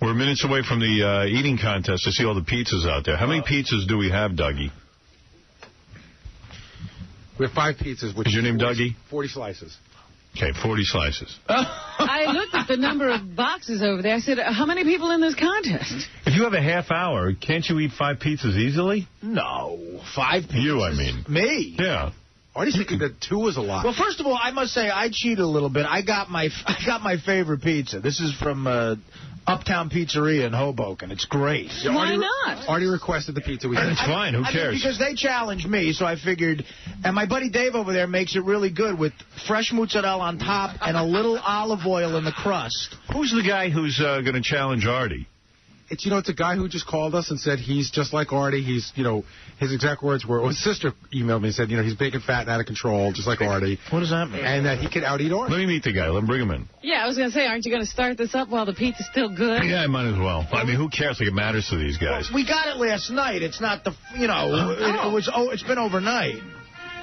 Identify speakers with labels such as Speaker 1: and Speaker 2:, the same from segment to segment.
Speaker 1: We're minutes away from the eating contest to see all the pizzas out there. How many pizzas do we have, Dougie?
Speaker 2: We have 5 pizzas.
Speaker 1: Is your name Dougie?
Speaker 2: 40 slices.
Speaker 1: Okay, 40 slices.
Speaker 3: I looked at the number of boxes over there. I said, how many people in this contest?
Speaker 1: If you have a half hour, can't you eat 5 pizzas easily?
Speaker 4: No, 5 pizzas.
Speaker 1: You, I mean.
Speaker 4: Me?
Speaker 1: Yeah.
Speaker 2: Artie's thinking that 2 is a lot.
Speaker 4: Well, first of all, I must say I cheated a little bit. I got my favorite pizza. This is from Uptown Pizzeria in Hoboken. It's great.
Speaker 3: Why not?
Speaker 2: Artie requested the pizza.
Speaker 1: It's fine. Who cares?
Speaker 4: Because they challenged me, so I figured. And my buddy Dave over there makes it really good with fresh mozzarella on top and a little olive oil in the crust.
Speaker 1: Who's the guy who's going to challenge Artie?
Speaker 2: It's a guy who just called us and said he's just like Artie. He's, his exact words were, his sister emailed me and said, he's big and fat and out of control, just like Artie.
Speaker 4: What does that mean?
Speaker 2: And that he could out-eat Artie.
Speaker 1: Let me meet the guy. Let me bring him in.
Speaker 3: Yeah, I was going to say, aren't you going to start this up while the pizza's still good?
Speaker 1: Yeah, I might as well. I mean, who cares? Like, it matters to these guys.
Speaker 4: Well, we got it last night. It's not the, it's been overnight.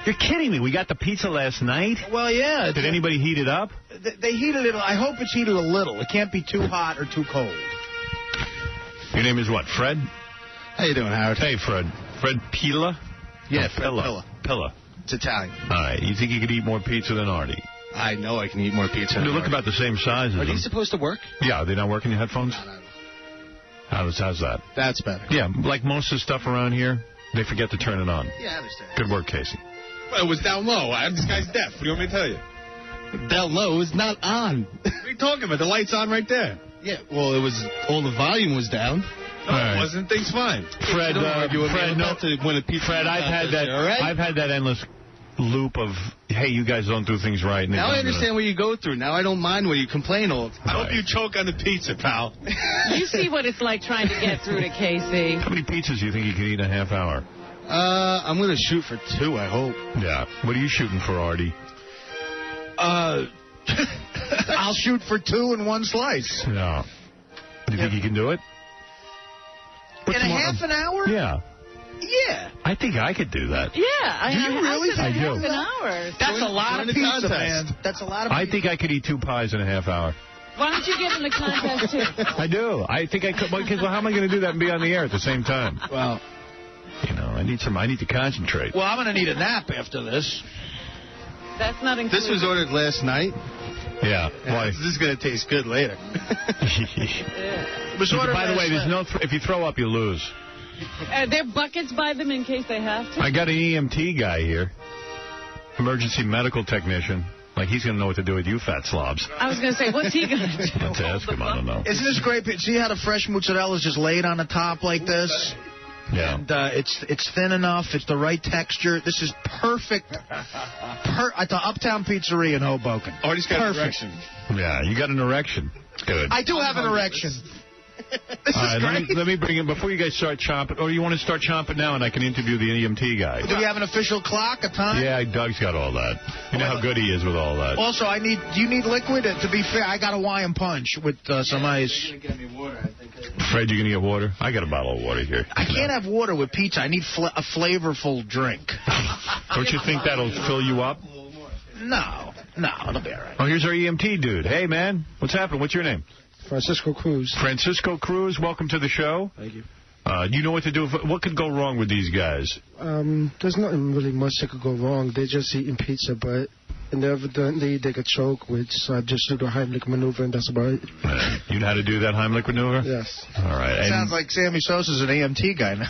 Speaker 1: You're kidding me. We got the pizza last night?
Speaker 4: Well, yeah.
Speaker 1: Did anybody heat it up?
Speaker 4: They heated it. I hope it's heated a little. It can't be too hot or too cold.
Speaker 1: Your name is what, Fred?
Speaker 5: How you doing, Howard?
Speaker 1: Hey, Fred. Fred Pilla?
Speaker 5: Yeah,
Speaker 1: Fred Pilla. Pilla.
Speaker 5: It's Italian.
Speaker 1: All right. You think you could eat more pizza than Artie?
Speaker 5: I know I can eat more pizza.
Speaker 1: They look about the same size as
Speaker 5: Are
Speaker 1: him.
Speaker 5: these supposed to work?
Speaker 1: Yeah, are they not working, your headphones?
Speaker 5: No.
Speaker 1: How's that?
Speaker 5: That's better.
Speaker 1: Yeah, like most of the stuff around here, they forget to turn it on.
Speaker 5: Yeah, I understand.
Speaker 1: Good work, Casey.
Speaker 6: Well, it was down low. This guy's deaf. What do you want me to tell you?
Speaker 5: Down low is not on.
Speaker 6: What are you talking about? The light's on right there.
Speaker 5: Yeah, well, it was all the volume was down.
Speaker 6: No, it wasn't. Thing's fine.
Speaker 1: Fred, I've had that endless loop of, hey, you guys don't do things right.
Speaker 5: Now I understand what you go through. Now I don't mind when you complain all the time.
Speaker 6: I hope you choke on the pizza, pal.
Speaker 3: You see what it's like trying to get through to Casey.
Speaker 1: How many pizzas do you think you can eat in a half hour?
Speaker 5: I'm going to shoot for 2, I hope.
Speaker 1: Yeah. What are you shooting for, Artie?
Speaker 4: I'll shoot for 2 in 1 slice.
Speaker 1: No. You think you can do it?
Speaker 4: In a half an hour?
Speaker 1: Yeah.
Speaker 4: Yeah.
Speaker 1: I think I could do that.
Speaker 3: Yeah.
Speaker 4: Do you really?
Speaker 3: I do.
Speaker 4: Half an hour. That's a lot of pizza, man. That's a lot of pizza.
Speaker 1: I think I could eat 2 pies in a half hour.
Speaker 3: Why don't you get in the contest, too?
Speaker 1: I do. I think I could. Because how am I going to do that and be on the air at the same time?
Speaker 4: Well,
Speaker 1: I need to concentrate.
Speaker 4: Well, I'm going to need a nap after this.
Speaker 3: That's not included.
Speaker 5: This was ordered last night.
Speaker 1: Yeah. Why?
Speaker 5: This is going to taste good later.
Speaker 1: By the way, there's no. If you throw up, you lose.
Speaker 3: Are there buckets by them in case they have to?
Speaker 1: I got an EMT guy here, emergency medical technician. Like he's going to know what to do with you fat slobs.
Speaker 3: I was going to say, what's he going to do?
Speaker 1: Let's ask him. I don't know.
Speaker 4: Isn't this great? See how the fresh mozzarella is just laid on the top like this?
Speaker 1: Yeah.
Speaker 4: And it's thin enough. It's the right texture. This is perfect. At the Uptown Pizzeria in Hoboken.
Speaker 6: Artie's got an erection.
Speaker 1: Yeah, you got an erection. Good.
Speaker 4: I do have an erection. This is great.
Speaker 1: Let me bring in, before you guys start chomping, or you want to start chomping now and I can interview the EMT guy?
Speaker 4: Do we have an official clock, a time?
Speaker 1: Yeah, Doug's got all that. You know how good he is with all that.
Speaker 4: Also, do you need liquid? To be fair, I got a Hawaiian punch with some ice.
Speaker 5: You're going to get me water, I think.
Speaker 1: Fred, you going to get water? I got a bottle of water here.
Speaker 4: I can't have water with pizza. I need a flavorful drink.
Speaker 1: Don't you think that'll fill you up?
Speaker 4: No, it'll be all right.
Speaker 1: Oh, here's our EMT dude. Hey, man, what's happening? What's your name?
Speaker 7: Francisco Cruz.
Speaker 1: Francisco Cruz, welcome to the show.
Speaker 7: Thank you.
Speaker 1: You know what to do? What could go wrong with these guys?
Speaker 7: There's nothing really much that could go wrong. They're just eating pizza, but evidently they could choke, which I just do the Heimlich maneuver, and that's about it.
Speaker 1: You know how to do that Heimlich maneuver?
Speaker 7: Yes.
Speaker 1: All right.
Speaker 4: Sounds like Sammy Sosa's an EMT guy now.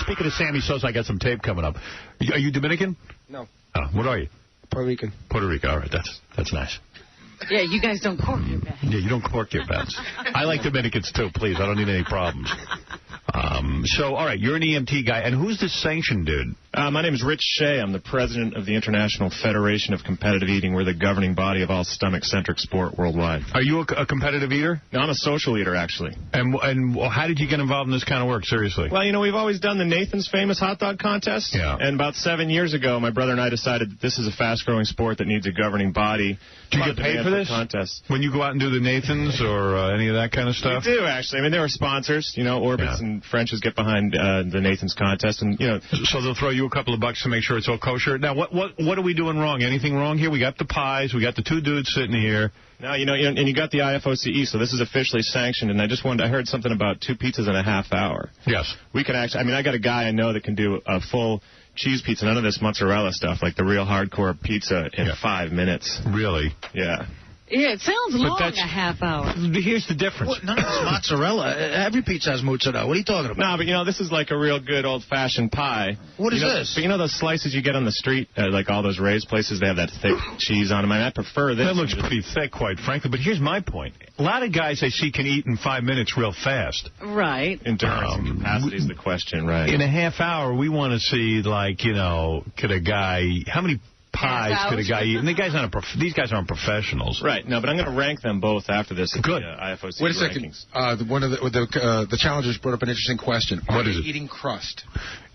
Speaker 1: Speaking of Sammy Sosa, I got some tape coming up. Are you Dominican?
Speaker 7: No.
Speaker 1: Oh, what are you?
Speaker 7: Puerto Rican.
Speaker 1: Puerto Rico. All right, that's nice.
Speaker 3: Yeah, you guys don't cork your beds.
Speaker 1: Yeah, you don't cork your beds. I like Dominicans, too, please. I don't need any problems. So, all right, you're an EMT guy. And who's this sanctioned dude?
Speaker 8: My name is Rich Shea. I'm the president of the International Federation of Competitive Eating. We're the governing body of all stomach-centric sport worldwide.
Speaker 1: Are you a competitive eater?
Speaker 8: No, I'm a social eater, actually.
Speaker 1: And how did you get involved in this kind of work, seriously?
Speaker 8: Well, we've always done the Nathan's famous hot dog contest.
Speaker 1: Yeah.
Speaker 8: And about 7 years ago, my brother and I decided that this is a fast-growing sport that needs a governing body.
Speaker 1: Do you get paid for this?
Speaker 8: Contest.
Speaker 1: When you go out and do the Nathans or any of that kind of stuff?
Speaker 8: We do, actually. I mean, there are sponsors, Orbitz and and French's get behind the Nathan's contest, and
Speaker 1: So they'll throw you a couple of bucks to make sure it's all kosher. Now, what are we doing wrong? Anything wrong here? We got the pies. We got the two dudes sitting here.
Speaker 8: No, and you got the IFOCE, so this is officially sanctioned. And I heard something about 2 pizzas in a half hour.
Speaker 1: Yes.
Speaker 8: We can actually. I mean, I got a guy I know that can do a full cheese pizza, none of this mozzarella stuff, like the real hardcore pizza in 5 minutes.
Speaker 1: Really?
Speaker 8: Yeah.
Speaker 3: Yeah, it sounds long, a half hour.
Speaker 1: Here's the difference.
Speaker 4: What? None of this mozzarella. Every pizza has mozzarella. What are you talking about?
Speaker 8: No, but, this is like a real good old-fashioned pie.
Speaker 4: What is this?
Speaker 8: But those slices you get on the street, like all those Ray's places, they have that thick cheese on them. I prefer this.
Speaker 1: That looks pretty thick, quite frankly. But here's my point. A lot of guys I see can eat in 5 minutes real fast.
Speaker 3: Right.
Speaker 8: Endurance and capacity is the question, right?
Speaker 1: In a half hour, we want to see, could a guy... How many pies could a guy eat? And these guys aren't professionals.
Speaker 8: Right. No, but I'm going to rank them both after this.
Speaker 1: Good.
Speaker 8: IFOC
Speaker 2: Wait a second. One of the challengers brought up an interesting question.
Speaker 1: What is it?
Speaker 2: Eating crust.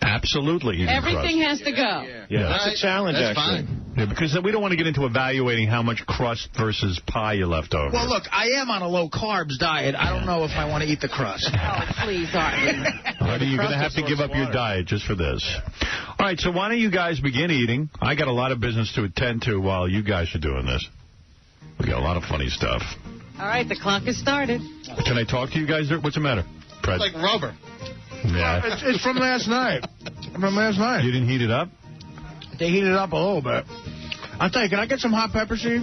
Speaker 1: Absolutely eating
Speaker 3: Everything
Speaker 1: crust.
Speaker 3: has to go.
Speaker 8: Yeah, that's a challenge,
Speaker 5: that's
Speaker 8: actually.
Speaker 5: Fine.
Speaker 1: Yeah, because we don't want to get into evaluating how much crust versus pie you left over.
Speaker 4: Well, look, I am on a low-carbs diet. I don't know if I want to eat the crust.
Speaker 3: Oh, please, Artie.
Speaker 1: Artie, you're going to have to give up your diet just for this. All right, so why don't you guys begin eating? I got a lot of business to attend to while you guys are doing this. We got a lot of funny stuff.
Speaker 3: All right, the clock has started.
Speaker 1: Can I talk to you guys? What's the matter? Fred?
Speaker 5: It's like rubber.
Speaker 1: Yeah.
Speaker 4: It's from last night.
Speaker 1: You didn't heat it up?
Speaker 4: They heated it up a little bit. I'll tell you, can I get some hot pepper seed?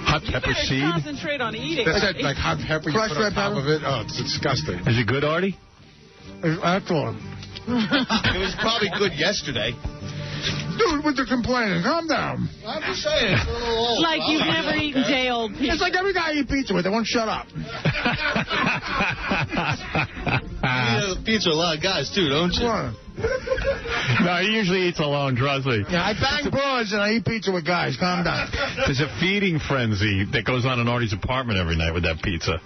Speaker 1: Hot pepper seed?
Speaker 3: Concentrate on eating.
Speaker 2: That's that, like hot pepper you
Speaker 4: Crushed
Speaker 2: put on
Speaker 4: red
Speaker 2: top
Speaker 4: pepper.
Speaker 2: of it. Oh, it's disgusting.
Speaker 1: Is it good, Artie?
Speaker 4: It's excellent.
Speaker 5: It was probably good yesterday.
Speaker 4: Dude, with the complaining, calm down.
Speaker 5: I'm just saying. It's a little old.
Speaker 3: Like you've never eaten day-old pizza.
Speaker 4: It's like every guy I eat pizza with, they won't shut up.
Speaker 5: You eat pizza with a lot of guys, too, don't you?
Speaker 1: No, he usually eats alone, trust me.
Speaker 4: Yeah, I bang broads and I eat pizza with guys. Calm down.
Speaker 1: There's a feeding frenzy that goes on in Artie's apartment every night with that pizza.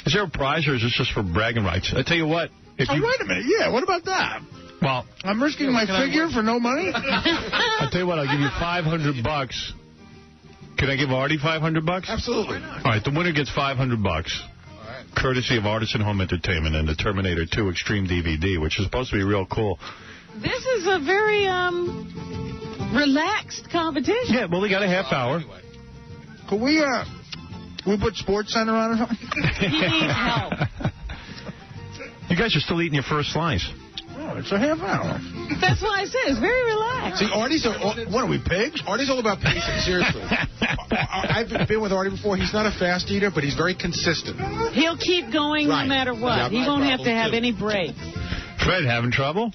Speaker 1: Is there a prize or is this just for bragging rights? I tell you what.
Speaker 4: Wait a minute. Yeah, what about that?
Speaker 1: Well,
Speaker 4: I'm risking my figure for no money?
Speaker 1: I'll tell you what, I'll give you $500. Can I give Artie $500?
Speaker 2: Absolutely.
Speaker 1: All right, the winner gets $500. Courtesy of Artisan Home Entertainment and the Terminator 2 Extreme DVD, which is supposed to be real cool.
Speaker 3: This is a very relaxed competition.
Speaker 1: Yeah, well, we got a half hour.
Speaker 4: Could we put Sports Center on or something?
Speaker 3: He needs help.
Speaker 1: You guys are still eating your first slice.
Speaker 4: Oh, it's a half hour.
Speaker 3: That's why I said it's very relaxed.
Speaker 2: See, Artie's... What are we, pigs? Artie's all about pacing, seriously. I've been with Artie before. He's not a fast eater, but he's very consistent.
Speaker 3: He'll keep going no matter what.
Speaker 2: Yeah,
Speaker 3: he won't have to have any breaks.
Speaker 1: Fred, having trouble?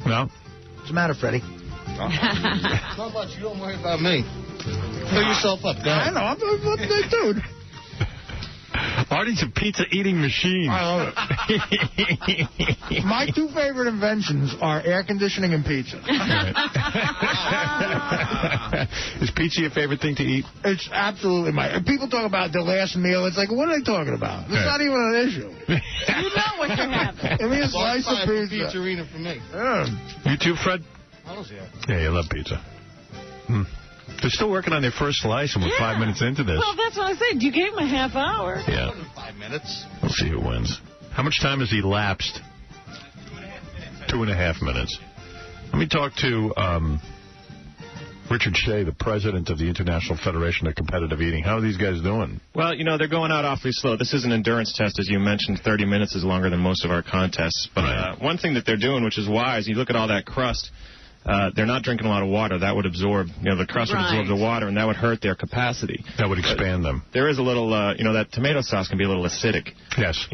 Speaker 1: No?
Speaker 4: What's the matter, Freddie?
Speaker 5: Not much. You don't worry about me. Fill yourself up. Go ahead.
Speaker 4: I know. I'm a big dude.
Speaker 1: Artie's a pizza-eating machine.
Speaker 4: I love it. My two favorite inventions are air conditioning and pizza.
Speaker 1: Is pizza your favorite thing to eat?
Speaker 4: It's absolutely people talk about the last meal. It's like, what are they talking about? It's not even an issue.
Speaker 3: You know what you're having.
Speaker 4: Give me a slice of pizza.
Speaker 5: Pizzerina for me.
Speaker 4: Yeah.
Speaker 1: You too, Fred?
Speaker 5: Honestly,
Speaker 1: Yeah, you love pizza. They're still working on their first slice, and we're 5 minutes into this.
Speaker 3: Well, that's what I said. You gave him a half hour.
Speaker 1: Yeah.
Speaker 5: 5 minutes.
Speaker 1: We'll see who wins. How much time has he lapsed? 2.5 minutes. Let me talk to Richard Shea, the president of the International Federation of Competitive Eating. How are these guys doing?
Speaker 8: Well, they're going out awfully slow. This is an endurance test, as you mentioned. 30 minutes is longer than most of our contests. But one thing that they're doing, which is wise, you look at all that crust, they're not drinking a lot of water. That would absorb, the crust would absorb the water, and that would hurt their capacity.
Speaker 1: That would expand them.
Speaker 8: There is a little, that tomato sauce can be a little acidic.
Speaker 1: Yes.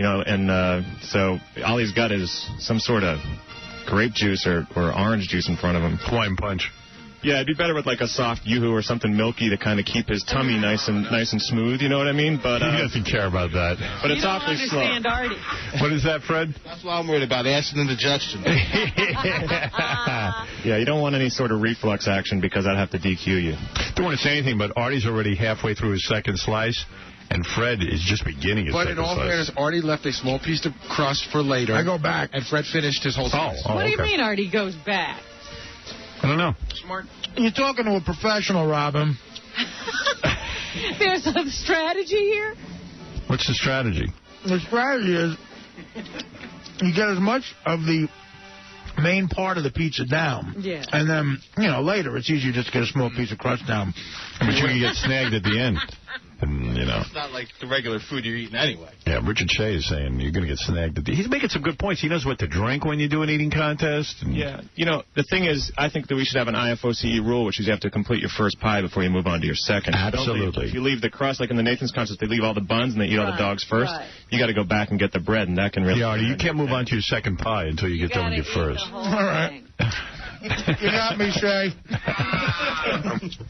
Speaker 8: So all he's got is some sort of grape juice or orange juice in front of him.
Speaker 1: Hawaiian punch.
Speaker 8: Yeah, it'd be better with like a soft yoo-hoo or something milky to kind of keep his tummy nice and smooth. You know what I mean? But
Speaker 1: he doesn't care about that.
Speaker 8: But it's awfully slow.
Speaker 3: Artie.
Speaker 1: What is that, Fred?
Speaker 5: That's what I'm worried about, acid indigestion.
Speaker 8: Yeah, you don't want any sort of reflux action because I'd have to DQ you.
Speaker 1: Don't want to say anything, but Artie's already halfway through his second slice, and Fred is just beginning his second slice.
Speaker 2: But in all fairness, Artie left a small piece of crust for later.
Speaker 4: I go back.
Speaker 2: And Fred finished his whole slice.
Speaker 3: What do you mean Artie goes back?
Speaker 1: I don't know.
Speaker 2: Smart.
Speaker 4: You're talking to a professional, Robin.
Speaker 3: There's a strategy here?
Speaker 1: What's the strategy?
Speaker 4: the strategy is you get as much of the main part of the pizza down.
Speaker 3: Yeah.
Speaker 4: And then, later it's easier just to get a small piece of crust down.
Speaker 1: But you can get snagged at the end. And,
Speaker 6: It's not like the regular food you're eating anyway.
Speaker 1: Yeah, Richard Shea is saying you're going to get snagged at the... He's making some good points. He knows what to drink when you do an eating contest. And...
Speaker 8: Yeah. The thing is, I think that we should have an IFOCE rule, which is you have to complete your first pie before you move on to your second.
Speaker 1: Absolutely.
Speaker 8: If you leave the crust, like in the Nathan's contest, they leave all the buns and they eat all the dogs first.
Speaker 3: Right.
Speaker 8: You got to go back and get the bread, and that can really...
Speaker 1: Yeah, Artie, you can't move on to your second pie until you get done with your first.
Speaker 3: All right.
Speaker 4: You got me, Shay.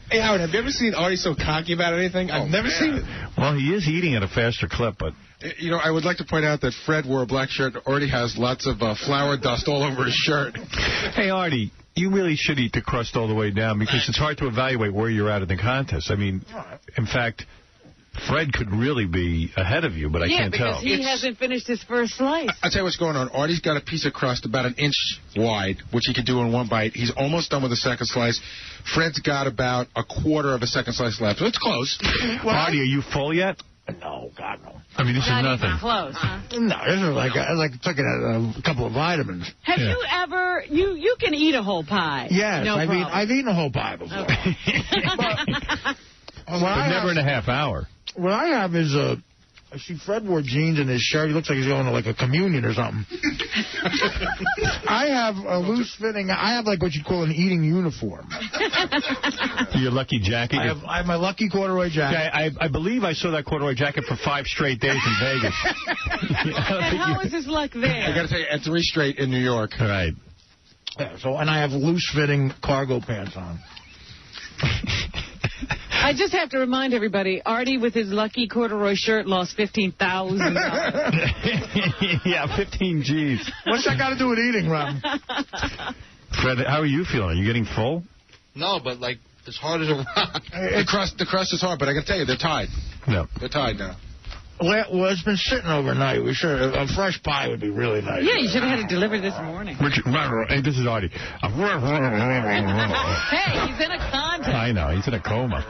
Speaker 6: Hey, Howard, have you ever seen Artie so cocky about anything? I've never seen it.
Speaker 1: Well, he is eating at a faster clip, but...
Speaker 2: I would like to point out that Fred wore a black shirt, already has lots of flour dust all over his shirt.
Speaker 1: Hey, Artie, you really should eat the crust all the way down because it's hard to evaluate where you're at in the contest. I mean, in fact... Fred could really be ahead of you, but I can't tell.
Speaker 3: Yeah, because he hasn't finished his first slice.
Speaker 2: I'll tell you what's going on. Artie's got a piece of crust about an inch wide, which he could do in one bite. He's almost done with the second slice. Fred's got about a quarter of a second slice left, so it's close.
Speaker 1: Artie, are you full yet?
Speaker 4: No, God, no.
Speaker 1: I mean, this is
Speaker 3: Not
Speaker 1: nothing.
Speaker 3: even close, huh?
Speaker 4: No, this is like taking a couple of vitamins.
Speaker 3: Have you ever... You can eat a whole pie.
Speaker 4: Yes,
Speaker 3: no problem.
Speaker 4: I've eaten a whole pie before.
Speaker 3: Okay.
Speaker 1: But never in a half hour.
Speaker 4: What I have is I see Fred wore jeans in his shirt. He looks like he's going to like a communion or something. I have a loose fitting. I have like what you'd call an eating uniform.
Speaker 1: Your lucky jacket.
Speaker 4: I have my lucky corduroy jacket.
Speaker 1: Okay, I believe I saw that corduroy jacket for 5 straight days in Vegas.
Speaker 3: And how is his luck there?
Speaker 2: I got to tell you, at 3 straight in New York.
Speaker 1: Right.
Speaker 4: Yeah, and I have loose fitting cargo pants on.
Speaker 3: I just have to remind everybody, Artie with his lucky corduroy shirt lost $15,000.
Speaker 1: Yeah, 15 G's.
Speaker 4: What's that got to do with eating, Rob?
Speaker 1: Fred, how are you feeling? Are you getting full?
Speaker 5: No, but like as hard as a rock.
Speaker 2: The crust is hard, but I got to tell you, they're tied.
Speaker 1: No.
Speaker 2: They're tied now.
Speaker 4: Well, it's been sitting overnight. We should a fresh pie would be really nice.
Speaker 3: Yeah, you should have had it delivered this morning.
Speaker 1: Richard, hey, this is Artie.
Speaker 3: Hey, he's in a contest.
Speaker 1: I know, he's in a coma.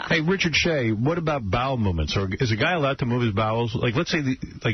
Speaker 1: Hey, Richard Shea, what about bowel movements? Or is a guy allowed to move his bowels? Like, let's say,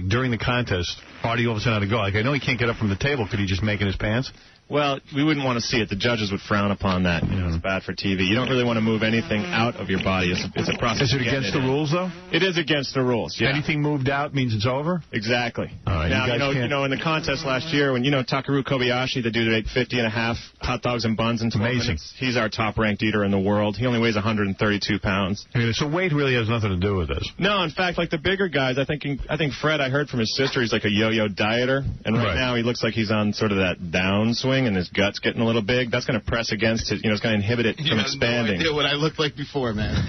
Speaker 1: during the contest, Artie all of a sudden had to go. Like, I know he can't get up from the table. Could he just make in his pants?
Speaker 8: Well, we wouldn't want to see it. The judges would frown upon that. It's bad for TV. You don't really want to move anything out of your body. It's a process.
Speaker 1: Is it against the rules, though?
Speaker 8: It is against the rules, yeah.
Speaker 1: Anything moved out means it's over?
Speaker 8: Exactly.
Speaker 1: All right,
Speaker 8: now, in the contest last year, when, Takeru Kobayashi, the dude that ate 50 and a half hot dogs and buns in 12 minutes, he's our top-ranked eater in the world. He only weighs 132 pounds.
Speaker 1: I mean, so weight really has nothing to do with this.
Speaker 8: No, in fact, like the bigger guys, I think Fred, I heard from his sister, he's like a yo-yo dieter, and right now he looks like he's on sort of that downswing, and his gut's getting a little big. That's going to press against it. It's going to inhibit it from expanding.
Speaker 5: No idea what I looked like before, man.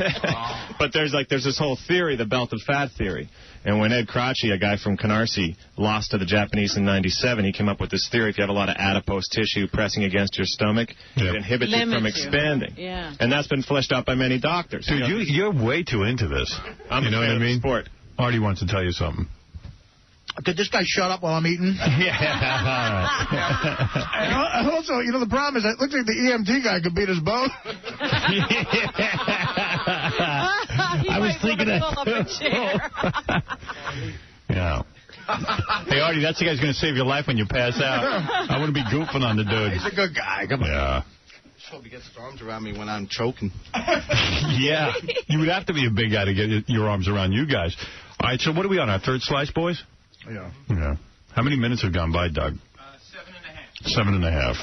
Speaker 8: But there's this whole theory, the belt of fat theory. And when Ed Crotchy, a guy from Canarsie, lost to the Japanese in '97, he came up with this theory: if you have a lot of adipose tissue pressing against your stomach, it inhibits it from expanding.
Speaker 3: Yeah.
Speaker 8: And that's been fleshed out by many doctors.
Speaker 1: Dude, you're way too into this.
Speaker 8: You know what I mean? Sport.
Speaker 1: Artie wants to tell you something.
Speaker 4: Could this guy shut up while I'm eating?
Speaker 1: Yeah.
Speaker 4: And also, the problem is it looks like the EMT guy could beat us both.
Speaker 3: I was thinking
Speaker 1: Yeah. Hey, Artie, that's the guy's going to save your life when you pass out. I wouldn't be goofing on the dude.
Speaker 4: He's a good guy. Come on.
Speaker 1: Yeah.
Speaker 5: Just hope he gets his arms around me when I'm choking.
Speaker 1: Yeah. You would have to be a big guy to get your arms around you guys. All right, so what are we on, our third slice, boys? Yeah. How many minutes have gone by, Doug? 7.5. 7.5.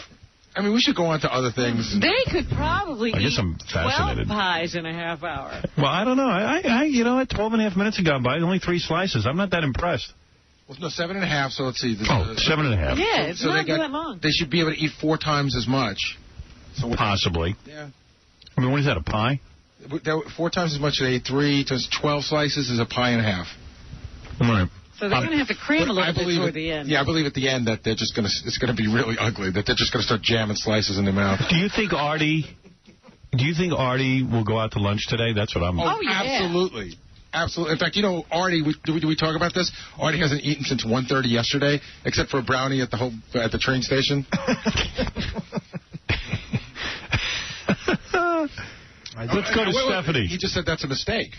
Speaker 2: I mean, we should go on to other things.
Speaker 3: They could probably
Speaker 1: I guess
Speaker 3: eat
Speaker 1: I'm fascinated.
Speaker 3: 12 pies in a half hour.
Speaker 1: Well, I don't know. I 12.5 minutes have gone by. Only 3 slices. I'm not that impressed.
Speaker 2: Well, no, 7.5, so let's see.
Speaker 1: 7.5.
Speaker 3: Yeah, it's not that long.
Speaker 2: They should be able to eat 4 times as much.
Speaker 1: So possibly.
Speaker 2: Yeah.
Speaker 1: I mean, what is that, a pie?
Speaker 2: 4 times as much. They ate 3 times 12 slices is a pie and a half.
Speaker 1: All right.
Speaker 3: So they're going to have to cram a little bit toward the end.
Speaker 2: Yeah, I believe at the end that they're just going to, it's going to be really ugly, that they're just going to start jamming slices in their mouth.
Speaker 1: Do you think Artie will go out to lunch today? That's what I'm...
Speaker 3: Oh, yeah.
Speaker 2: Absolutely. Absolutely. In fact, Artie, did we talk about this? Artie hasn't eaten since 1:30 yesterday, except for a brownie at the train station.
Speaker 1: Let's go to Stephanie.
Speaker 2: He just said that's a mistake.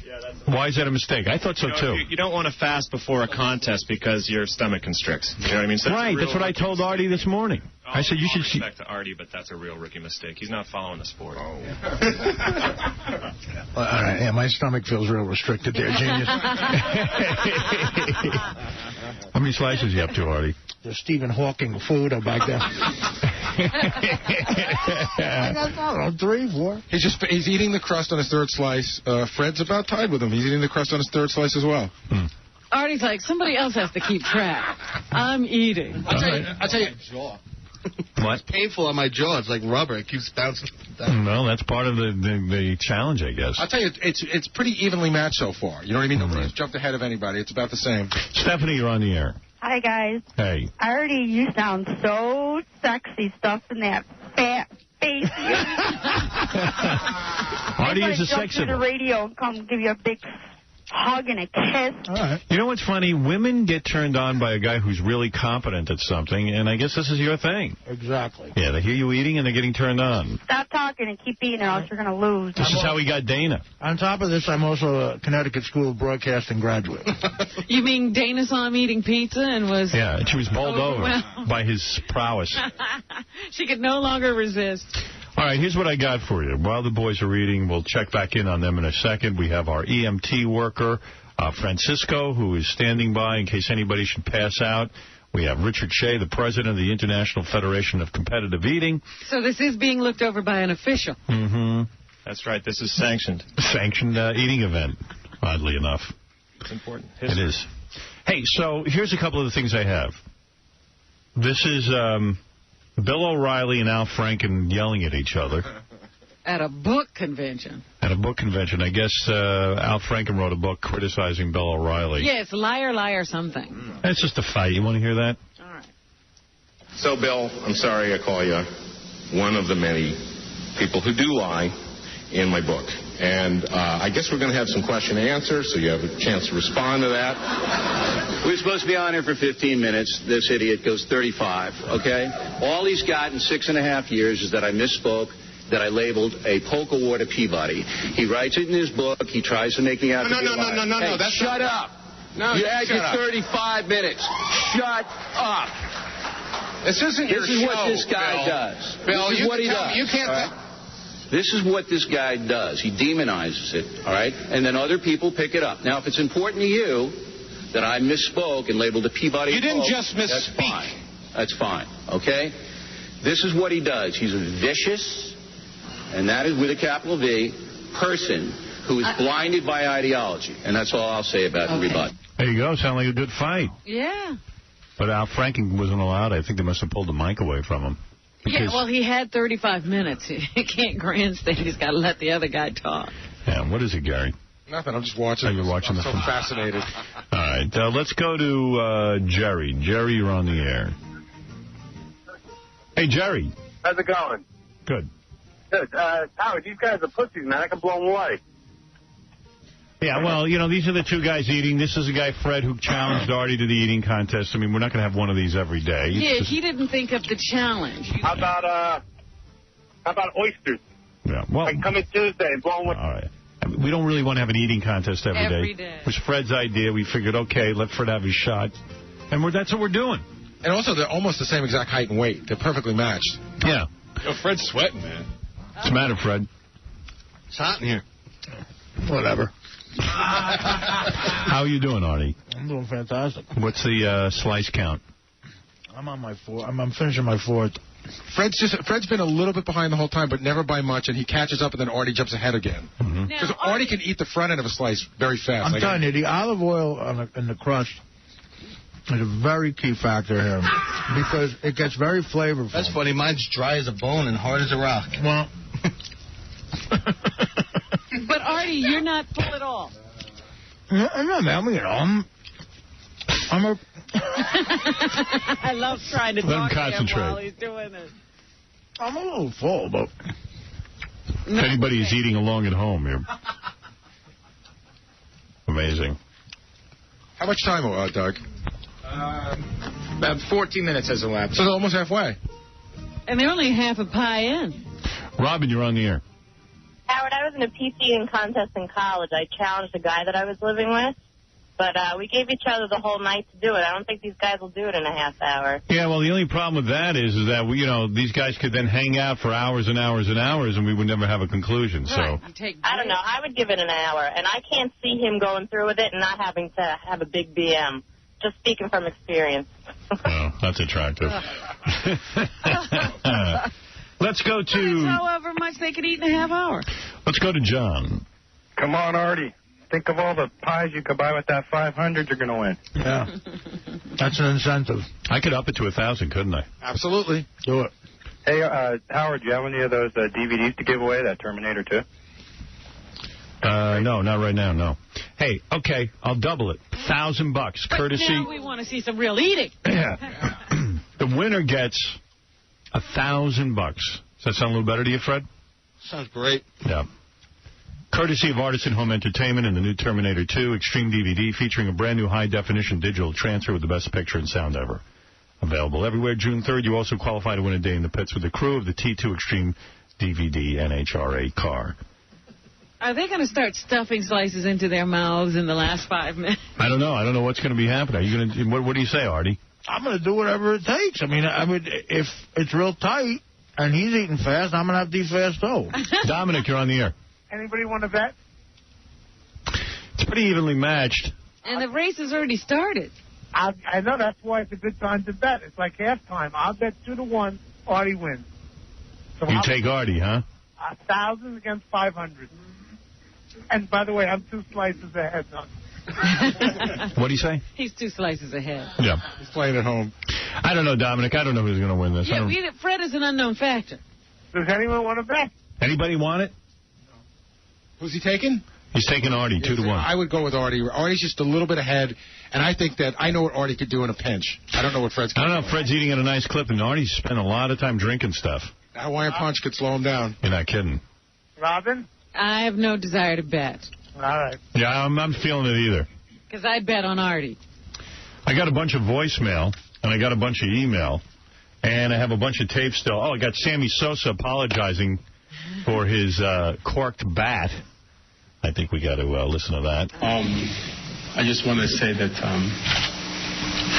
Speaker 1: Why is that a mistake? I thought so, too.
Speaker 8: You don't want to fast before a contest because your stomach constricts. You know what I mean? So
Speaker 1: right, that's what I told Artie this morning. I said you should see.
Speaker 8: Respect to Artie, but that's a real rookie mistake. He's not following the sport.
Speaker 4: All right, yeah, my stomach feels real restricted there, genius.
Speaker 1: How many slices you up to, Artie?
Speaker 4: There's Stephen Hawking food back there. I don't know, 3, 4.
Speaker 2: He's eating the crust on his third slice. Fred's about tied with him. He's eating the crust on his third slice as well.
Speaker 3: Artie's like, somebody else has to keep track. I'm eating.
Speaker 5: I'll tell you.
Speaker 1: What?
Speaker 5: It's painful on my jaw. It's like rubber. It keeps bouncing down.
Speaker 1: Well, that's part of the challenge, I guess.
Speaker 2: I'll tell you, it's pretty evenly matched so far. You know what I mean? Nobody's jumped ahead of anybody. It's about the same.
Speaker 1: Stephanie, you're on the air.
Speaker 9: Hi, guys.
Speaker 1: Hey.
Speaker 9: Artie, you sound so sexy stuffing that fat face.
Speaker 1: Artie is a sex symbol.
Speaker 9: I'd like to jump to the radio and come give you a big hug and a kiss.
Speaker 1: All right. You know what's funny? Women get turned on by a guy who's really competent at something, and I guess this is your thing.
Speaker 4: Exactly.
Speaker 1: Yeah, they hear you eating and they're getting turned on.
Speaker 9: Stop talking and keep eating or else you're going to lose.
Speaker 1: This is how we got Dana.
Speaker 4: On top of this, I'm also a Connecticut School of Broadcasting graduate.
Speaker 3: You mean Dana saw him eating pizza and was...
Speaker 1: Yeah, and she was bowled over by his prowess.
Speaker 3: She could no longer resist.
Speaker 1: All right, here's what I got for you. While the boys are eating, we'll check back in on them in a second. We have our EMT worker, Francisco, who is standing by in case anybody should pass out. We have Richard Shea, the president of the International Federation of Competitive Eating.
Speaker 3: So this is being looked over by an official.
Speaker 1: Mm-hmm.
Speaker 8: That's right. This is sanctioned.
Speaker 1: Sanctioned eating event, oddly enough.
Speaker 8: It's important.
Speaker 1: It is. Hey, so here's a couple of the things I have. This is... Bill O'Reilly and Al Franken yelling at each other.
Speaker 3: At a book convention.
Speaker 1: At a book convention. I guess Al Franken wrote a book criticizing Bill O'Reilly.
Speaker 3: Yeah, it's liar, liar, something.
Speaker 1: It's just a fight. You want to hear that?
Speaker 3: All right.
Speaker 10: So, Bill, I'm sorry I call you one of the many people who do lie in my book. And I guess we're going to have some question and answer, so you have a chance to respond to that.
Speaker 11: We're supposed to be on here for 15 minutes. This idiot goes 35, okay? All he's got in 6.5 years is that I misspoke, that I labeled a polka war to Peabody. He writes it in his book. He tries to make me out to be a liar.
Speaker 10: No, that's
Speaker 11: shut up.
Speaker 10: No,
Speaker 11: you had your
Speaker 10: up.
Speaker 11: 35 minutes. Shut up.
Speaker 10: This isn't your show,
Speaker 11: This is what this guy does.
Speaker 10: Bill,
Speaker 11: this is what he does.
Speaker 10: You can't...
Speaker 11: This is what this guy does. He demonizes it, all right? And then other people pick it up. Now, if it's important to you that I misspoke and labeled a Peabody...
Speaker 10: You didn't
Speaker 11: poke,
Speaker 10: just misspeak.
Speaker 11: That's fine. That's fine, okay? This is what he does. He's a vicious, and that is with a capital V, person who is blinded by ideology. And that's all I'll say about everybody.
Speaker 1: There you go. Sound like a good fight.
Speaker 3: Yeah.
Speaker 1: But Al Franken wasn't allowed. I think they must have pulled the mic away from him.
Speaker 3: Yeah, well, he had 35 minutes. He can't grandstand. He's got to let the other guy talk.
Speaker 1: Yeah, what is it, Gary?
Speaker 2: Nothing. I'm just watching.
Speaker 1: Oh, you're watching
Speaker 2: I'm so fascinated.
Speaker 1: All right. Let's go to Jerry. Jerry, you're on the air. Hey, Jerry.
Speaker 12: How's it going?
Speaker 1: Good.
Speaker 12: Good. Howard, these guys are pussies, man. I can blow them away.
Speaker 1: Yeah, well, you know, these are the two guys eating. This is a guy, Fred, who challenged Artie to the eating contest. I mean, we're not going to have one of these every day.
Speaker 3: Yeah, he didn't think of the challenge.
Speaker 12: How about oysters?
Speaker 1: Yeah, well,
Speaker 12: like come in Tuesday and blow them away.
Speaker 1: All right. I mean, we don't really want to have an eating contest every day. It was Fred's idea. We figured, okay, let Fred have his shot. And that's what we're doing.
Speaker 2: And also, they're almost the same exact height and weight. They're perfectly matched.
Speaker 1: Yeah.
Speaker 6: Yo, Fred's sweating, man.
Speaker 1: What's the matter, Fred?
Speaker 5: It's hot in here.
Speaker 4: Whatever.
Speaker 1: How are you doing, Artie?
Speaker 4: I'm doing fantastic.
Speaker 1: What's the slice count?
Speaker 4: I'm on my fourth. I'm finishing my fourth.
Speaker 2: Fred's been a little bit behind the whole time, but never by much, and he catches up, and then Artie jumps ahead again. Because Artie can eat the front end of a slice very fast.
Speaker 4: I'm telling you, the olive oil in the crust is a very key factor here because it gets very flavorful.
Speaker 5: That's funny. Mine's dry as a bone and hard as a rock.
Speaker 4: Well...
Speaker 3: But, Artie, you're not full at all.
Speaker 4: I'm not mad. You know, I'm a...
Speaker 3: I love trying to talk to him while he's doing it.
Speaker 4: I'm a little full, but...
Speaker 1: If anybody is eating along at home here. Amazing.
Speaker 2: How much time, Doug?
Speaker 6: About 14 minutes has elapsed.
Speaker 2: So they're almost halfway.
Speaker 3: And they're only half a pie in.
Speaker 1: Robin, you're on the air.
Speaker 9: Howard,
Speaker 13: Howard, I was in a PC eating contest in college. I challenged a guy that I was living with. But we gave each other the whole night to do it. I don't think these guys will do it in a half hour.
Speaker 1: Yeah, well, the only problem with that is that, these guys could then hang out for hours and hours and hours, and we would never have a conclusion.
Speaker 3: Right.
Speaker 1: So
Speaker 13: I don't know. I would give it an hour. And I can't see him going through with it and not having to have a big BM. Just speaking from experience.
Speaker 1: Oh, that's attractive. Let's go to...
Speaker 3: however much they could eat in a half hour.
Speaker 1: Let's go to John.
Speaker 12: Come on, Artie. Think of all the pies you could buy with that 500, you're going to win.
Speaker 4: Yeah. That's an incentive.
Speaker 1: I could up it to 1,000, couldn't I?
Speaker 2: Absolutely.
Speaker 4: Do it.
Speaker 12: Hey, Howard, do you have any of those DVDs to give away, that Terminator 2?
Speaker 1: No, not right now, no. Hey, okay, I'll double it. $1,000, courtesy.
Speaker 3: Now we want to see some real eating.
Speaker 1: Yeah. The winner gets $1,000. Does that sound a little better to you, Fred?
Speaker 2: Sounds great.
Speaker 1: Yeah. Courtesy of Artisan Home Entertainment and the new Terminator 2 Extreme DVD featuring a brand new high-definition digital transfer with the best picture and sound ever. Available everywhere June 3rd. You also qualify to win a day in the pits with the crew of the T2 Extreme DVD NHRA car.
Speaker 3: Are they going to start stuffing slices into their mouths in the last 5 minutes?
Speaker 1: I don't know. I don't know what's going to be happening. Are you going to? What do you say, Artie?
Speaker 4: I'm going to do whatever it takes. I mean, if it's real tight and he's eating fast, I'm going to have to eat fast, too.
Speaker 1: Dominic, you're on the air.
Speaker 12: Anybody want to bet?
Speaker 1: It's pretty evenly matched.
Speaker 3: And the race has already started.
Speaker 12: I know, that's why it's a good time to bet. It's like halftime. I'll bet 2-1, Artie wins. So
Speaker 1: you take Artie, huh?
Speaker 12: 1,000 against 500. And by the way, I'm 2 slices ahead, son.
Speaker 1: What do you say?
Speaker 3: He's 2 slices ahead.
Speaker 1: Yeah.
Speaker 2: He's playing at home.
Speaker 1: I don't know, Dominic. I don't know who's going to win this.
Speaker 3: Yeah, Fred is an unknown factor.
Speaker 12: Does anyone want to bet?
Speaker 1: Anybody want it?
Speaker 2: Who's he taking?
Speaker 1: He's taking Artie, 2-1.
Speaker 2: I would go with Artie. Artie's just a little bit ahead, and I think that I know what Artie could do in a pinch. I don't know what Fred's going to do.
Speaker 1: I don't know. Fred's eating at a nice clip, and Artie's spent a lot of time drinking stuff.
Speaker 2: That Hawaiian punch could slow him down.
Speaker 1: You're not kidding.
Speaker 12: Robin?
Speaker 3: I have no desire to bet.
Speaker 12: All right.
Speaker 1: Yeah, I'm feeling it either.
Speaker 3: Because I bet on Artie.
Speaker 1: I got a bunch of voicemail, and I got a bunch of email, and I have a bunch of tape still. Oh, I got Sammy Sosa apologizing for his corked bat. I think we got to listen to that.
Speaker 14: I just want to say that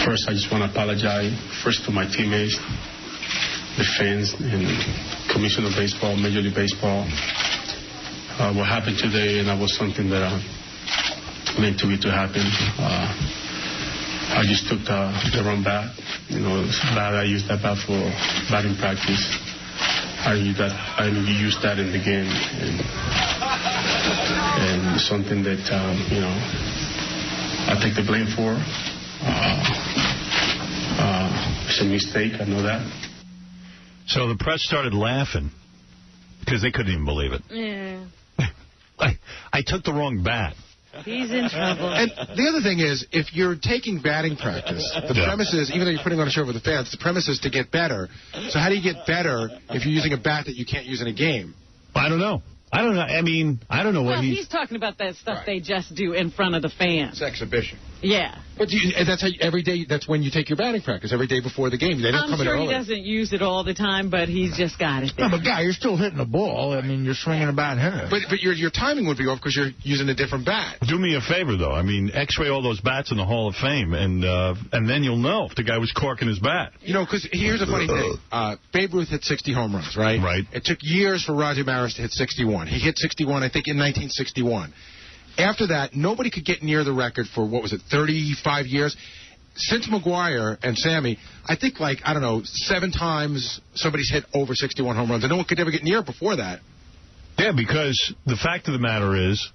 Speaker 14: first I just want to apologize first to my teammates, the fans, and Commission of Baseball, Major League Baseball. What happened today, and that was something that meant to happen. I just took the wrong bat. I used that bat for batting practice. I used that in the game, and something that I take the blame for. It's a mistake. I know that.
Speaker 1: So the press started laughing because they couldn't even believe it.
Speaker 3: Yeah.
Speaker 1: I took the wrong bat.
Speaker 3: He's in trouble.
Speaker 2: And the other thing is, if you're taking batting practice, the premise is, even though you're putting on a show for the fans, the premise is to get better. So how do you get better if you're using a bat that you can't use in a game?
Speaker 1: I don't know. I mean, I don't know what
Speaker 3: he's talking about that stuff they just do in front of the fans.
Speaker 2: It's exhibition.
Speaker 3: Yeah.
Speaker 2: But that's how every day. That's when you take your batting practice, every day before the game. They don't come in early.
Speaker 3: I'm sure he doesn't use it all the time, but he's just got it there.
Speaker 4: No, but guy, you're still hitting the ball. I mean, you're swinging a bat and hitting it.
Speaker 2: But your timing would be off because you're using a different bat.
Speaker 1: Do me a favor, though. I mean, X-ray all those bats in the Hall of Fame, and then you'll know if the guy was corking his bat.
Speaker 2: Because here's a funny thing. Babe Ruth hit 60 home runs, right?
Speaker 1: Right.
Speaker 2: It took years for Roger Maris to hit 61. He hit 61, I think, in 1961. After that, nobody could get near the record for, 35 years? Since McGuire and Sammy, I think, 7 times somebody's hit over 61 home runs, and no one could ever get near it before that.
Speaker 1: Yeah, because the fact of the matter is,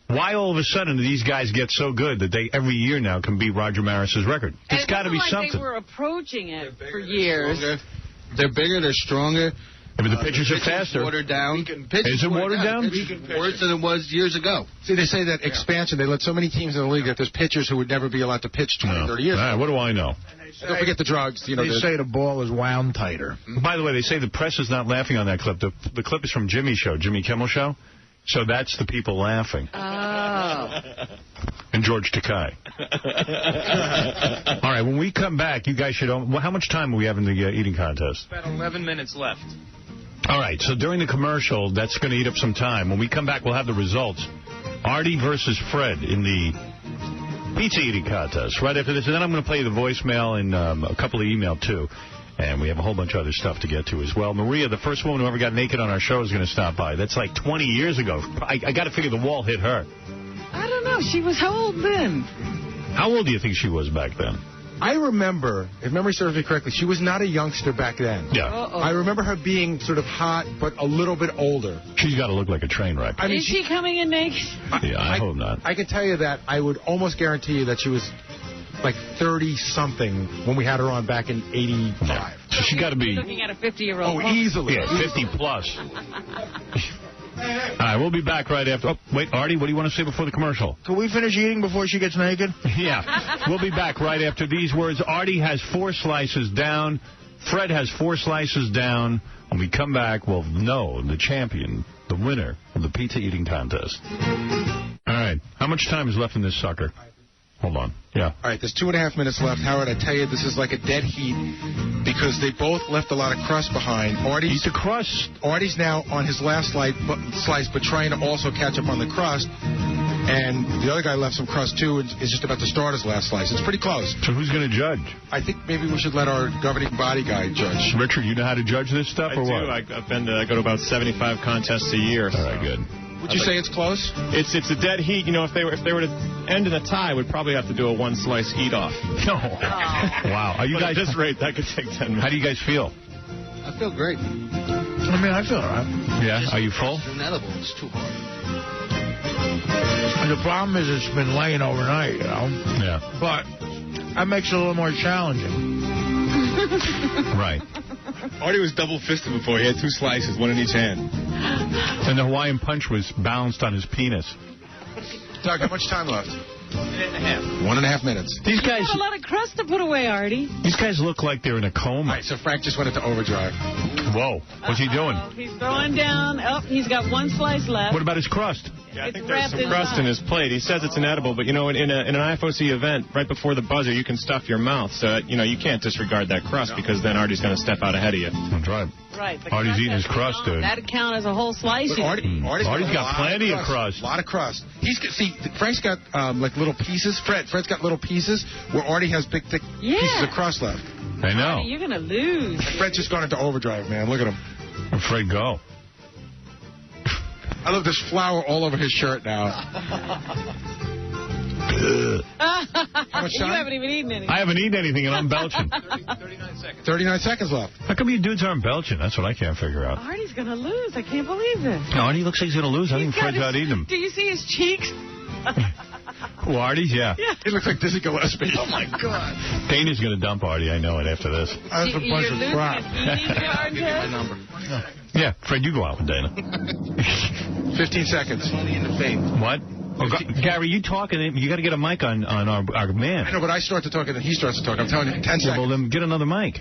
Speaker 1: why all of a sudden do these guys get so good that they every year now can beat Roger Maris's record? It's got to be something.
Speaker 3: They were approaching it for years.
Speaker 5: They're bigger, they're stronger.
Speaker 1: I mean, the pitchers are faster.
Speaker 5: Watered down.
Speaker 1: Is it watered down?
Speaker 5: Worse than it was years ago.
Speaker 2: See, they say that expansion, they let so many teams in the league that there's pitchers who would never be allowed to pitch 20, 30 years ago.
Speaker 1: What do I know?
Speaker 2: Don't forget the drugs.
Speaker 4: They say the ball is wound tighter.
Speaker 1: By the way, they say the press is not laughing on that clip. The clip is from Jimmy's show, Jimmy Kimmel Show. So that's the people laughing.
Speaker 3: Oh.
Speaker 1: And George Takei. All right, when we come back, you guys should... how much time do we have in the eating contest?
Speaker 8: About 11 minutes left.
Speaker 1: All right, so during the commercial, that's going to eat up some time. When we come back, we'll have the results. Artie versus Fred in the pizza eating contest right after this. And then I'm going to play you the voicemail and a couple of email, too. And we have a whole bunch of other stuff to get to as well. Maria, the first woman who ever got naked on our show, is going to stop by. That's like 20 years ago. I got to figure the wall hit her.
Speaker 3: I don't know. She was how old then?
Speaker 1: How old do you think she was back then?
Speaker 2: I remember, if memory serves me correctly, she was not a youngster back then.
Speaker 1: Yeah.
Speaker 2: I remember her being sort of hot, but a little bit older.
Speaker 1: She's got to look like a train wreck.
Speaker 3: I mean, is she coming in naked?
Speaker 1: Yeah, I hope not.
Speaker 2: I can tell you that I would almost guarantee you that she was like 30-something when we had her on back in 85.
Speaker 1: Yeah. So she got to be...
Speaker 3: Looking at a 50-year-old.
Speaker 2: Oh, easily.
Speaker 1: Yeah, 50-plus. All right, we'll be back right after. Oh, wait, Artie, what do you want to say before the commercial?
Speaker 4: Can we finish eating before she gets naked?
Speaker 1: Yeah. We'll be back right after these words. Artie has 4 slices down. Fred has 4 slices down. When we come back, we'll know the champion, the winner of the pizza eating contest. All right. How much time is left in this sucker? Hold on. Yeah.
Speaker 2: All right, there's 2.5 minutes left. Howard, I tell you, this is like a dead heat because they both left a lot of crust behind.
Speaker 1: Eat the crust.
Speaker 2: Artie's now on his last slice, but trying to also catch up on the crust. And the other guy left some crust, too, and is just about to start his last slice. It's pretty close.
Speaker 1: So who's going to judge?
Speaker 2: I think maybe we should let our governing body guy judge.
Speaker 1: Richard, you know how to judge this stuff or what?
Speaker 8: I do. I go to about 75 contests a year.
Speaker 1: All right, good.
Speaker 2: Would you say it's close?
Speaker 8: It's a dead heat. You know, if they were to end in a tie, we'd probably have to do a 1-slice eat-off.
Speaker 1: No. Wow. Are you guys
Speaker 8: at this rate, that could take 10 minutes.
Speaker 1: How do you guys feel?
Speaker 5: I feel great.
Speaker 4: I mean, I feel all right.
Speaker 1: Yeah? Are you full?
Speaker 5: It's inedible. It's too hard.
Speaker 4: And the problem is it's been laying overnight, you know?
Speaker 1: Yeah.
Speaker 4: But that makes it a little more challenging.
Speaker 1: Right.
Speaker 6: Artie was double-fisted before. He had 2 slices, 1 in each hand.
Speaker 1: And the Hawaiian Punch was balanced on his penis.
Speaker 2: Doug, how much time left?
Speaker 11: 1.5.
Speaker 2: 1.5 minutes.
Speaker 1: These guys...
Speaker 3: Got a lot of crust to put away, Artie.
Speaker 1: These guys look like they're in a coma.
Speaker 2: All right, so Frank just went into overdrive.
Speaker 1: Whoa. What's he doing?
Speaker 3: He's throwing down. Oh, he's got 1 slice left.
Speaker 1: What about his crust?
Speaker 8: Yeah, I think there's some crust in his plate. He says it's inedible, but, you know, in an IFOC event, right before the buzzer, you can stuff your mouth. So, you know, you can't disregard that crust because then Artie's going to step out ahead of you.
Speaker 1: That's right.
Speaker 3: Right.
Speaker 1: Artie's eating his crust, dude.
Speaker 3: That'd count as a whole slice.
Speaker 2: Look, Artie's
Speaker 1: got plenty of crust.
Speaker 2: A lot of crust. Frank's got, like, little pieces. Fred's got little pieces where Artie has big, thick pieces of crust left.
Speaker 1: I know.
Speaker 3: Artie, you're going to lose.
Speaker 2: Fred's just gone into overdrive, man. Look at him.
Speaker 1: Fred, go.
Speaker 2: I love this flour all over his shirt now. How much time?
Speaker 3: You haven't even eaten anything.
Speaker 1: I haven't eaten anything, and I'm belching.
Speaker 2: 39 seconds. 39 seconds left.
Speaker 1: How come you dudes aren't belching? That's what I can't figure out.
Speaker 3: Artie's going to lose. I can't believe this.
Speaker 1: No, Artie looks like he's going to lose. I think Fred's not eating him.
Speaker 3: Do you see his cheeks?
Speaker 1: Who, Artie's? Yeah.
Speaker 2: He looks like Dizzy Gillespie.
Speaker 3: Oh, my God.
Speaker 1: Dana's going to dump Artie. I know it after this.
Speaker 4: That's a bunch of crap.
Speaker 5: My number.
Speaker 1: Yeah, Fred, you go out with Dana.
Speaker 2: 15 seconds.
Speaker 5: Money in the bank.
Speaker 1: What? Oh, Gary, you talking? You got to get a mic on our man.
Speaker 2: I know, but I start to talk and then he starts to talk. I'm telling you, 10 seconds.
Speaker 1: Well, then get another mic.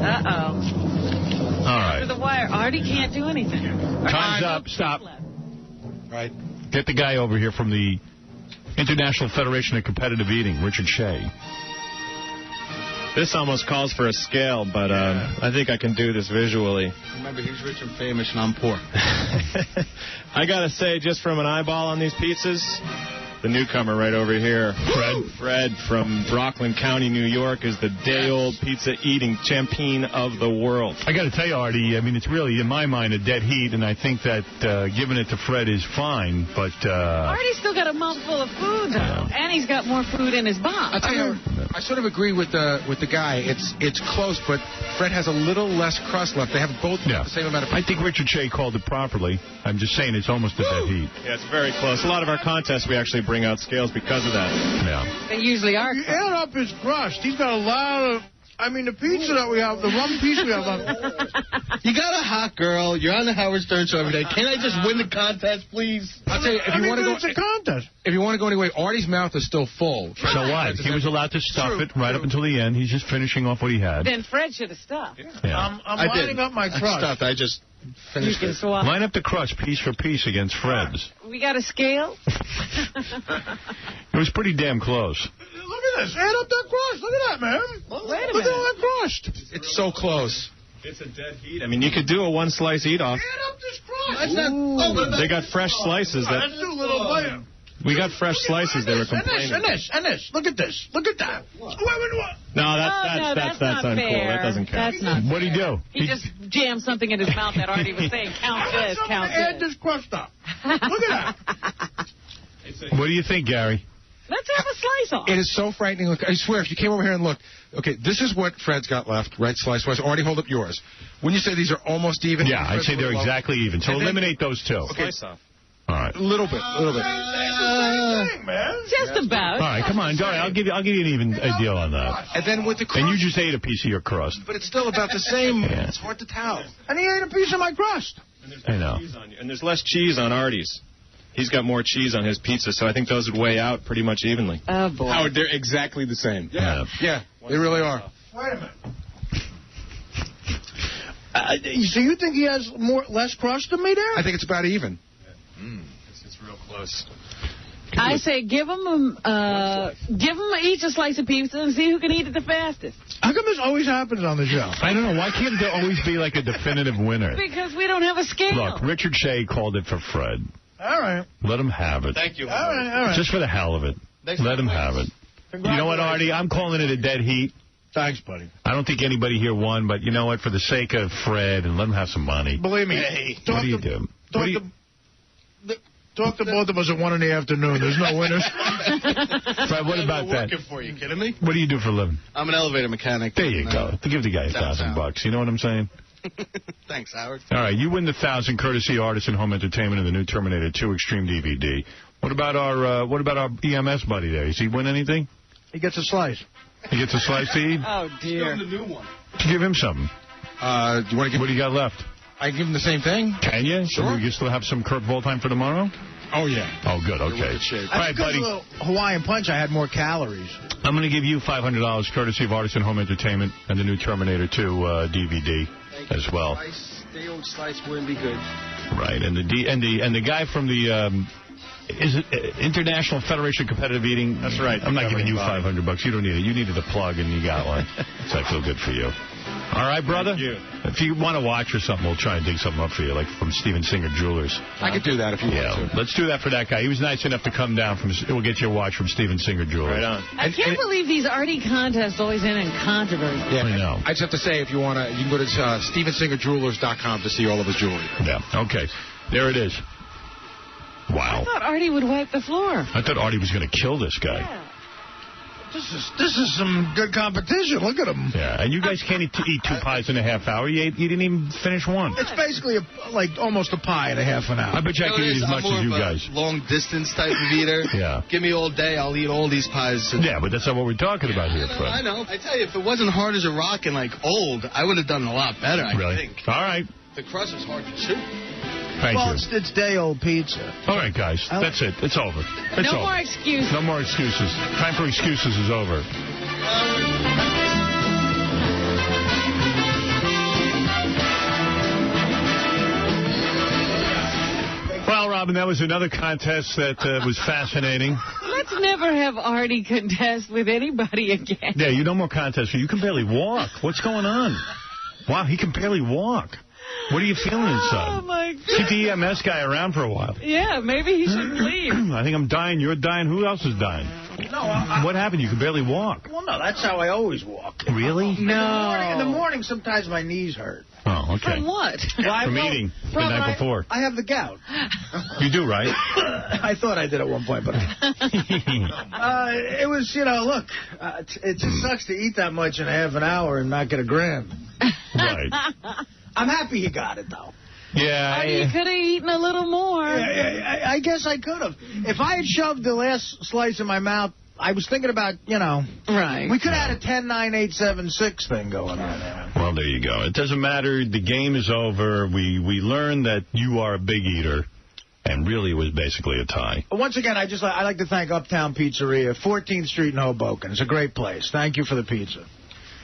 Speaker 3: Uh-oh.
Speaker 1: All right.
Speaker 3: For the wire. Artie can't do anything.
Speaker 1: Time's up. Stop.
Speaker 2: Right.
Speaker 1: Get the guy over here from the International Federation of Competitive Eating, Richard Shea.
Speaker 8: This almost calls for a scale, but I think I can do this visually.
Speaker 5: Remember, he's rich and famous, and I'm poor.
Speaker 8: I got to say, just from an eyeball on these pizzas, the newcomer right over here, Fred from Rockland County, New York, is the day-old pizza-eating champion of the world.
Speaker 1: I got to tell you, Artie, I mean, it's really, in my mind, a dead heat, and I think that giving it to Fred is fine, but...
Speaker 3: Artie's still got a mouthful of food, though, and he's got more food in his box.
Speaker 2: I'll tell you, I sort of agree with the guy. It's close, but Fred has a little less crust left. They have both the same amount of...
Speaker 1: I think Richard Shea called it properly. I'm just saying it's almost a dead heat.
Speaker 8: Yeah, it's very close. A lot of our contests, we actually bring out scales because of that.
Speaker 1: Yeah.
Speaker 3: They usually are.
Speaker 4: You add up his crust. He's got a lot of... I mean, the pizza that we have, the rum piece we have left.
Speaker 5: You got a hot girl. You're on the Howard Stern show every day. Can't I just win the contest, please?
Speaker 2: I'll tell you, if you want to go...
Speaker 4: It's a contest.
Speaker 2: If you want to go anyway, Artie's mouth is still full.
Speaker 1: So what? He was allowed to stuff it right up until the end. He's just finishing off what he had.
Speaker 3: Then Fred should have stopped.
Speaker 1: Yeah.
Speaker 4: I'm lining up my crust.
Speaker 5: Stuff. I just finished it.
Speaker 1: Line up the crust piece for piece against Fred's.
Speaker 3: We got a scale?
Speaker 1: It was pretty damn close.
Speaker 4: Look at this. Add up that crust. Look at that, man.
Speaker 3: Wait a
Speaker 4: Look at
Speaker 3: minute.
Speaker 4: all that crust.
Speaker 2: It's so close.
Speaker 8: It's a dead heat. I mean, you could do a one-slice eat-off.
Speaker 4: Add up this crust.
Speaker 8: They got fresh slices.
Speaker 4: Let's do a little bite.
Speaker 8: We got fresh slices. They were complaining.
Speaker 4: And this. Look at this. Look at that.
Speaker 8: No, that's
Speaker 3: not
Speaker 8: uncool.
Speaker 3: fair.
Speaker 8: That doesn't count.
Speaker 3: That's not
Speaker 1: What do you do?
Speaker 3: He just jammed something in his mouth that Artie was saying, count this, count
Speaker 4: Add
Speaker 3: this.
Speaker 4: this crust up. Look at that.
Speaker 1: What do you think, Gary?
Speaker 3: Let's have a slice off.
Speaker 2: It is so frightening. Look, I swear, if you came over here and looked, okay, this is what Fred's got left, right slice-wise. Already hold up yours. When you say these are almost even?
Speaker 1: Yeah, I'd say they're exactly even. So eliminate those two.
Speaker 2: Okay.
Speaker 8: Slice off.
Speaker 1: All right.
Speaker 2: A little bit.
Speaker 3: Just about.
Speaker 1: All right, come on, I'll give you an even deal on that.
Speaker 2: And then with the crust.
Speaker 1: And you just ate a piece of your crust.
Speaker 2: But it's still about the same.
Speaker 1: Yeah.
Speaker 2: It's hard to tell.
Speaker 4: And he ate a piece of my crust.
Speaker 1: I know.
Speaker 8: And there's less cheese on Artie's. He's got more cheese on his pizza, so I think those would weigh out pretty much evenly.
Speaker 3: Oh, boy.
Speaker 6: Howard, they're exactly the same.
Speaker 2: Yeah, they really are.
Speaker 4: Wait a minute. So you think he has less crust than me there?
Speaker 2: I think it's about even.
Speaker 8: It's real close.
Speaker 3: I say give them each a slice of pizza and see who can eat it the fastest.
Speaker 4: How come this always happens on the show?
Speaker 1: I don't know. Why can't there always be like a definitive winner?
Speaker 3: Because we don't have a scale.
Speaker 1: Look, Richard Shea called it for Fred.
Speaker 4: All right.
Speaker 1: Let him have it.
Speaker 6: Thank you.
Speaker 4: All right.
Speaker 1: Just for the hell of it. Let him have it. You know what, Artie? I'm calling it a dead heat.
Speaker 4: Thanks, buddy.
Speaker 1: I don't think anybody here won, but you know what? For the sake of Fred, and let him have some money.
Speaker 4: Believe me.
Speaker 1: What do you do?
Speaker 4: Talk to both of us at 1 in the afternoon. There's no winners.
Speaker 1: Fred, what about that?
Speaker 5: Working for you, kidding me?
Speaker 1: What do you do for a living?
Speaker 5: I'm an elevator mechanic.
Speaker 1: There you go. To give the guy $1,000. You know what I'm saying?
Speaker 5: Thanks, Howard.
Speaker 1: All right, you win the 1,000 courtesy Artisan Home Entertainment and the new Terminator 2 Extreme DVD. What about our EMS buddy there? Does he win anything?
Speaker 4: He gets a slice.
Speaker 1: He gets a slice to eat?
Speaker 3: Oh, dear.
Speaker 5: The new one.
Speaker 1: Give him something.
Speaker 2: Do you want to give?
Speaker 1: What do you got left?
Speaker 2: I give him the same thing.
Speaker 1: Can you?
Speaker 2: Sure.
Speaker 1: So you still have some Kurt Voltheim for tomorrow?
Speaker 2: Oh, yeah.
Speaker 1: Oh, good. Okay. All right, buddy.
Speaker 4: Because of the Hawaiian Punch, I had more calories.
Speaker 1: I'm going to give you $500 courtesy of Artisan Home Entertainment and the new Terminator 2 DVD as well.
Speaker 7: The old slice wouldn't be good.
Speaker 1: Right, and the guy from the is it International Federation of Competitive Eating?
Speaker 8: That's right.
Speaker 1: I'm not giving you $500. You don't need it. You needed a plug, and you got one. So I feel good for you. All right, brother?
Speaker 8: Thank you.
Speaker 1: If you want to watch or something, we'll try and dig something up for you, like from Steven Singer Jewelers.
Speaker 2: I could do that if you want to.
Speaker 1: Let's do that for that guy. He was nice enough to come down. We'll get you a watch from Steven Singer Jewelers.
Speaker 8: Right on.
Speaker 3: I can't believe these Artie contests always end in controversy.
Speaker 2: Yeah,
Speaker 1: I know.
Speaker 2: I just have to say, if you want to, you can go to StevenSingerJewelers.com to see all of his jewelry.
Speaker 1: Yeah, okay. There it is. Wow.
Speaker 3: I thought Artie would wipe the floor.
Speaker 1: I thought Artie was going to kill this guy.
Speaker 3: Yeah.
Speaker 4: This is some good competition. Look at him.
Speaker 1: Yeah, and you guys can't eat 2 pies in a half hour. You didn't even finish one.
Speaker 4: It's basically almost a pie in a half an hour.
Speaker 1: I bet you I can eat as much as you guys.
Speaker 5: Long distance type of eater.
Speaker 1: Yeah.
Speaker 5: Give me all day, I'll eat all these pies.
Speaker 1: Yeah, but that's not what we're talking about here, Fred.
Speaker 5: I know. I tell you, if it wasn't hard as a rock and old, I would have done a lot better. I think.
Speaker 1: All right.
Speaker 5: The crust was hard to chew.
Speaker 1: Thank you.
Speaker 4: It's day-old pizza.
Speaker 1: All right, guys. That's it. It's over. It's over.
Speaker 3: More excuses.
Speaker 1: No more excuses. Time for excuses is over. Well, Robin, that was another contest that was fascinating.
Speaker 3: Let's never have Artie contest with anybody again.
Speaker 1: Yeah, no more contests. You can barely walk. What's going on? Wow, he can barely walk. What are you feeling inside?
Speaker 3: Oh, my God.
Speaker 1: Keep the EMS guy around for a while.
Speaker 3: Yeah, maybe he shouldn't leave.
Speaker 1: I think I'm dying. You're dying. Who else is dying?
Speaker 4: No,
Speaker 1: what happened? You can barely walk.
Speaker 4: Well, no, that's how I always walk.
Speaker 1: Really?
Speaker 3: No.
Speaker 4: In the morning, sometimes my knees hurt.
Speaker 1: Oh, okay.
Speaker 3: From what?
Speaker 1: From eating the night before.
Speaker 4: I have the gout.
Speaker 1: You do, right?
Speaker 4: I thought I did at one point, but it was, look, it just sucks to eat that much in a half an hour and not get a gram.
Speaker 1: Right.
Speaker 4: I'm happy you got it, though.
Speaker 1: Yeah.
Speaker 3: You could have eaten a little more.
Speaker 4: I guess I could have. If I had shoved the last slice in my mouth, I was thinking about,
Speaker 3: Right.
Speaker 4: We could have had a 10-9-8-7-6 thing going on there.
Speaker 1: Well, there you go. It doesn't matter. The game is over. We learned that you are a big eater, and really it was basically a tie.
Speaker 4: Once again, I like to thank Uptown Pizzeria, 14th Street in Hoboken. It's a great place. Thank you for the pizza.